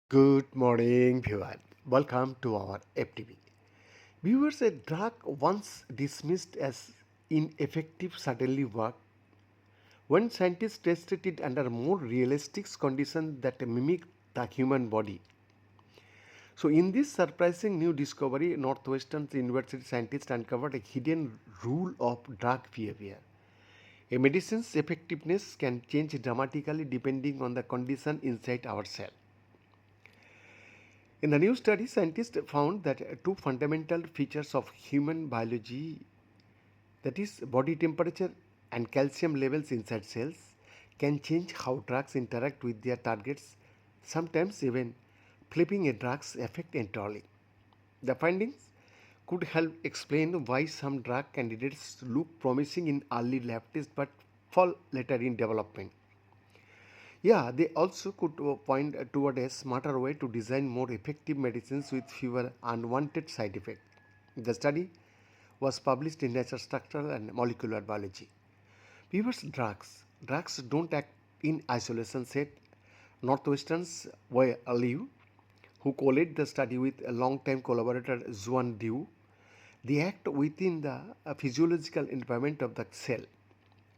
Good morning, viewer. Welcome to our FTV. Viewers, a drug once dismissed as ineffective suddenly worked when scientists tested it under more realistic conditions that mimic the human body. So, in this surprising new discovery, Northwestern University scientists uncovered a hidden rule of drug behavior. A medicine's effectiveness can change dramatically depending on the condition inside our cell. In the new study, scientists found that two fundamental features of human biology, that is, body temperature and calcium levels inside cells, can change how drugs interact with their targets, sometimes even flipping a drug's effect entirely. The findings could help explain why some drug candidates look promising in early lab tests but fall later in development. Yeah, they also could point toward a smarter way to design more effective medicines with fewer unwanted side effects. The study was published in Nature Structural and Molecular Biology. Viewers, drugs don't act in isolation, said Northwestern's Wei Liu, who co-led the study with a long-time collaborator Zuan Diu. They act within the physiological environment of the cell.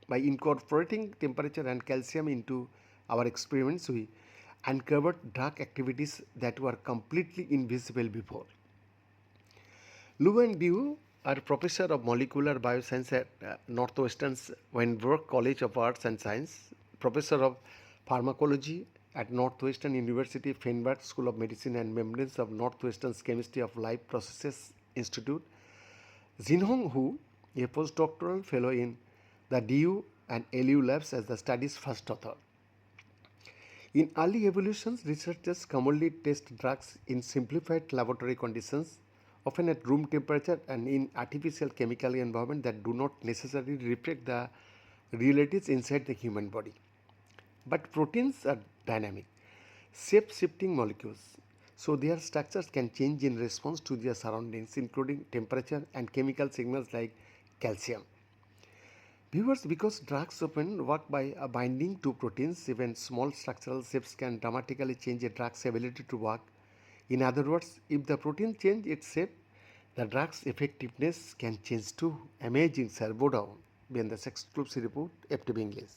By incorporating temperature and calcium into our experiments, we uncovered drug activities that were completely invisible before. Lu and Diu are professor of molecular bioscience at Northwestern's Weinberg College of Arts and Science, professor of pharmacology at Northwestern University Feinberg School of Medicine, and members of Northwestern's Chemistry of Life Processes Institute. Jinhong Hu, a postdoctoral fellow in the DU and LU labs as the study's first author. In early evolutions, researchers commonly test drugs in simplified laboratory conditions, often at room temperature and in artificial chemical environment that do not necessarily reflect the realities inside the human body. But proteins are dynamic, shape-shifting molecules, so their structures can change in response to their surroundings, including temperature and chemical signals like calcium. Viewers, because drugs often work by binding to proteins, even small structural shifts can dramatically change a drug's ability to work. In other words, if the protein changes its shape, the drug's effectiveness can change too. Amazing, sir. Bow down. Beyond the exclusive report, FTB English.